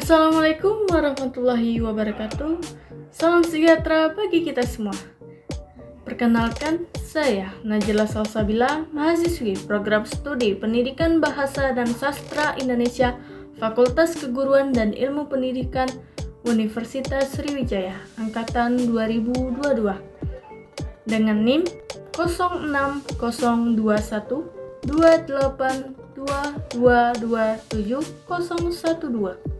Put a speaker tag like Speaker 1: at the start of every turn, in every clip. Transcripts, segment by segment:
Speaker 1: Assalamualaikum warahmatullahi wabarakatuh. Salam sejahtera bagi kita semua. Perkenalkan, saya Najila Salsabila, mahasiswi Program Studi Pendidikan Bahasa dan Sastra Indonesia, Fakultas Keguruan dan Ilmu Pendidikan, Universitas Sriwijaya, Angkatan 2022. Dengan NIM 0601282227012.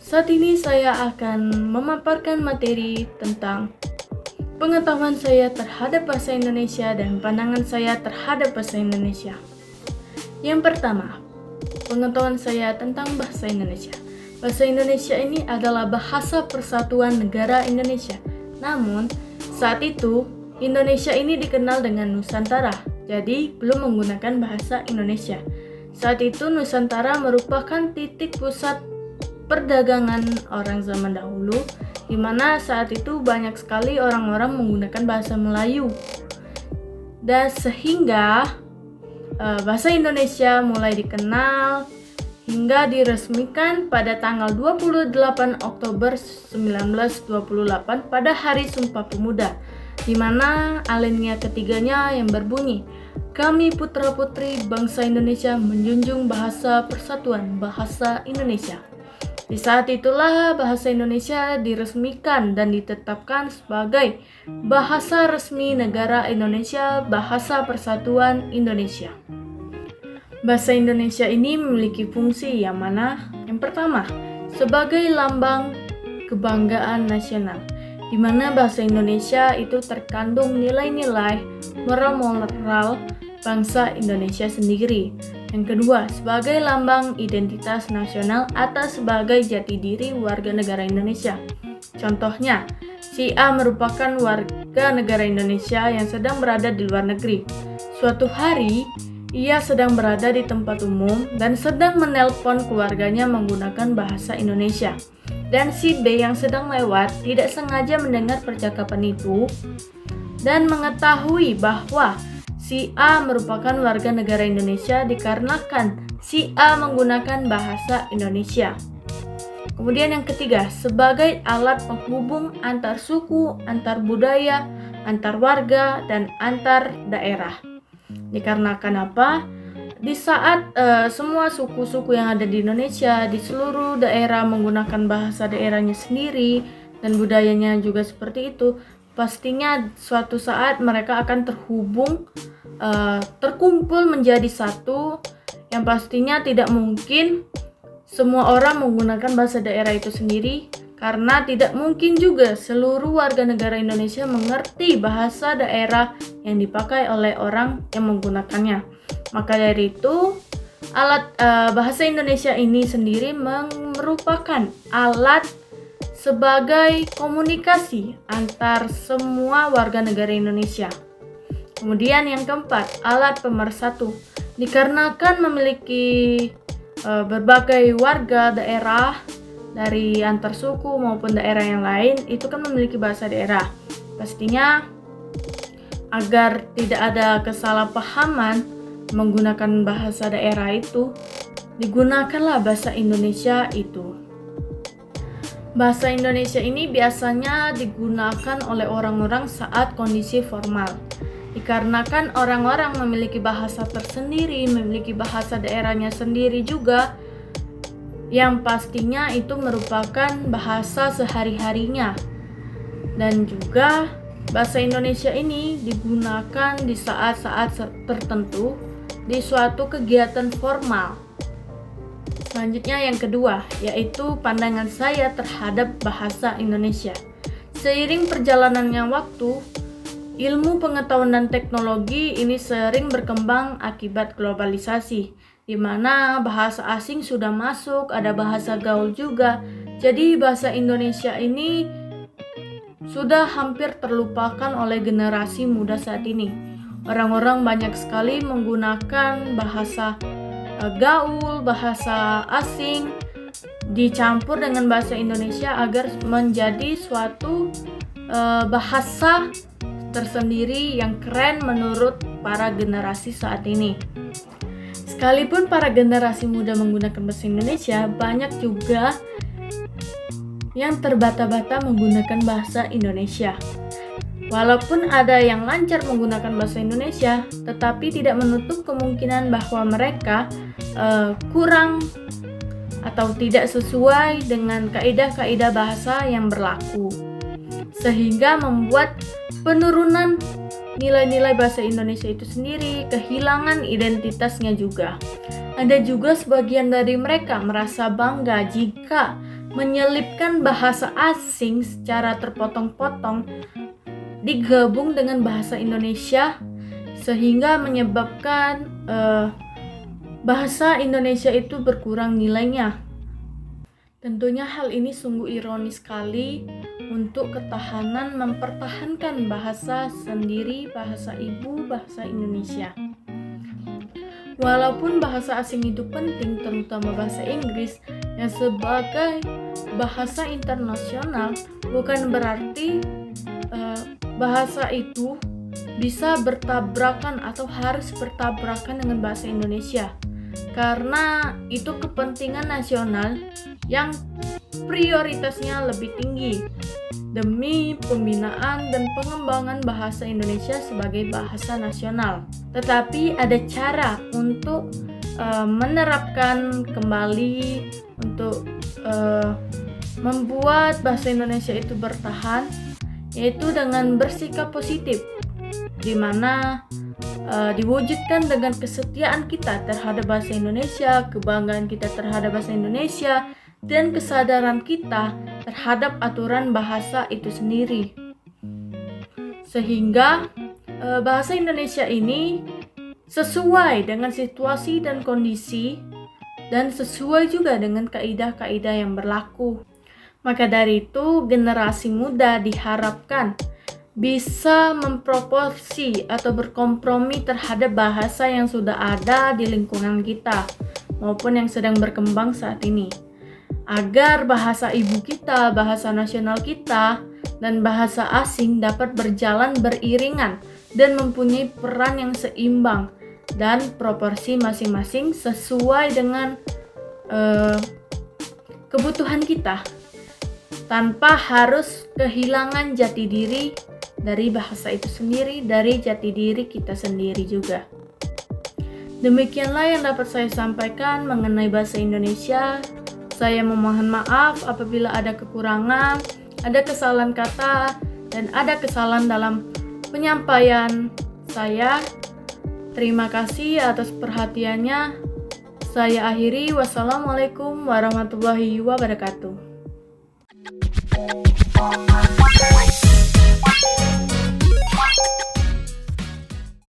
Speaker 1: Saat ini saya akan memaparkan materi tentang pengetahuan saya terhadap bahasa Indonesia dan pandangan saya terhadap bahasa Indonesia. Yang pertama, pengetahuan saya tentang bahasa Indonesia. Bahasa Indonesia ini adalah bahasa persatuan negara Indonesia. Namun, saat itu Indonesia ini dikenal dengan Nusantara, jadi belum menggunakan bahasa Indonesia. Saat itu Nusantara merupakan titik pusat perdagangan orang zaman dahulu, di mana saat itu banyak sekali orang-orang menggunakan bahasa Melayu. Dan sehingga bahasa Indonesia mulai dikenal hingga diresmikan pada tanggal 28 Oktober 1928 pada Hari Sumpah Pemuda, di mana alinea ketiganya yang berbunyi, "Kami putra-putri bangsa Indonesia menjunjung bahasa persatuan bahasa Indonesia." Di saat itulah bahasa Indonesia diresmikan dan ditetapkan sebagai bahasa resmi negara Indonesia, Bahasa Persatuan Indonesia. Bahasa Indonesia ini memiliki fungsi yang mana? Yang pertama, sebagai lambang kebanggaan nasional, di mana bahasa Indonesia itu terkandung nilai-nilai moral bangsa Indonesia sendiri. Yang kedua, sebagai lambang identitas nasional atau sebagai jati diri warga negara Indonesia. Contohnya, si A merupakan warga negara Indonesia yang sedang berada di luar negeri. Suatu hari, ia sedang berada di tempat umum dan sedang menelpon keluarganya menggunakan bahasa Indonesia. Dan si B yang sedang lewat tidak sengaja mendengar percakapan itu dan mengetahui bahwa si A merupakan warga negara Indonesia dikarenakan si A menggunakan bahasa Indonesia. Kemudian yang ketiga, sebagai alat penghubung antar suku, antar budaya, antar warga, dan antar daerah. Dikarenakan apa? Di saat semua suku-suku yang ada di Indonesia di seluruh daerah menggunakan bahasa daerahnya sendiri dan budayanya juga seperti itu, pastinya suatu saat mereka akan terkumpul menjadi satu, yang pastinya tidak mungkin semua orang menggunakan bahasa daerah itu sendiri, karena tidak mungkin juga seluruh warga negara Indonesia mengerti bahasa daerah yang dipakai oleh orang yang menggunakannya. Maka dari itu, alat bahasa Indonesia ini sendiri merupakan alat sebagai komunikasi antar semua warga negara Indonesia. Kemudian yang keempat, alat pemersatu. Dikarenakan memiliki berbagai warga daerah dari antar suku maupun daerah yang lain, itu kan memiliki bahasa daerah. Pastinya agar tidak ada kesalahpahaman menggunakan bahasa daerah itu, digunakanlah bahasa Indonesia itu. Bahasa Indonesia ini biasanya digunakan oleh orang-orang saat kondisi formal. Dikarenakan orang-orang memiliki bahasa tersendiri, memiliki bahasa daerahnya sendiri juga, yang pastinya itu merupakan bahasa sehari-harinya. Dan juga bahasa Indonesia ini digunakan di saat-saat tertentu di suatu kegiatan formal. Selanjutnya yang kedua, yaitu pandangan saya terhadap bahasa Indonesia. Seiring perjalanannya waktu, ilmu pengetahuan dan teknologi ini sering berkembang akibat globalisasi, di mana bahasa asing sudah masuk, ada bahasa gaul juga. Jadi bahasa Indonesia ini sudah hampir terlupakan oleh generasi muda saat ini. Orang-orang banyak sekali menggunakan bahasa gaul, bahasa asing dicampur dengan bahasa Indonesia agar menjadi suatu bahasa tersendiri yang keren menurut para generasi saat ini. Sekalipun para generasi muda menggunakan bahasa Indonesia, banyak juga yang terbata-bata menggunakan bahasa Indonesia. Walaupun ada yang lancar menggunakan bahasa Indonesia, tetapi tidak menutup kemungkinan bahwa mereka kurang atau tidak sesuai dengan kaidah-kaidah bahasa yang berlaku, sehingga membuat penurunan nilai-nilai bahasa Indonesia itu sendiri, kehilangan identitasnya juga. Ada juga sebagian dari mereka merasa bangga jika menyelipkan bahasa asing secara terpotong-potong digabung dengan bahasa Indonesia, sehingga menyebabkan bahasa Indonesia itu berkurang nilainya. Tentunya hal ini sungguh ironis sekali untuk ketahanan mempertahankan bahasa sendiri, bahasa ibu, bahasa Indonesia. Walaupun bahasa asing itu penting, terutama bahasa Inggris yang sebagai bahasa internasional, bukan berarti bahasa itu bisa bertabrakan atau harus bertabrakan dengan bahasa Indonesia, karena itu kepentingan nasional yang prioritasnya lebih tinggi demi pembinaan dan pengembangan bahasa Indonesia sebagai bahasa nasional. Tetapi ada cara untuk menerapkan kembali, untuk membuat bahasa Indonesia itu bertahan, yaitu dengan bersikap positif, di mana diwujudkan dengan kesetiaan kita terhadap bahasa Indonesia, kebanggaan kita terhadap bahasa Indonesia, dan kesadaran kita terhadap aturan bahasa itu sendiri. Sehingga bahasa Indonesia ini sesuai dengan situasi dan kondisi, dan sesuai juga dengan kaidah-kaidah yang berlaku. Maka dari itu, generasi muda diharapkan bisa memproporsi atau berkompromi terhadap bahasa yang sudah ada di lingkungan kita maupun yang sedang berkembang saat ini, agar bahasa ibu kita, bahasa nasional kita, dan bahasa asing dapat berjalan beriringan dan mempunyai peran yang seimbang dan proporsi masing-masing sesuai dengan kebutuhan kita, tanpa harus kehilangan jati diri dari bahasa itu sendiri, dari jati diri kita sendiri juga. Demikianlah yang dapat saya sampaikan mengenai bahasa Indonesia. Saya memohon maaf apabila ada kekurangan, ada kesalahan kata, dan ada kesalahan dalam penyampaian saya. Terima kasih atas perhatiannya. Saya akhiri. Wassalamualaikum warahmatullahi wabarakatuh.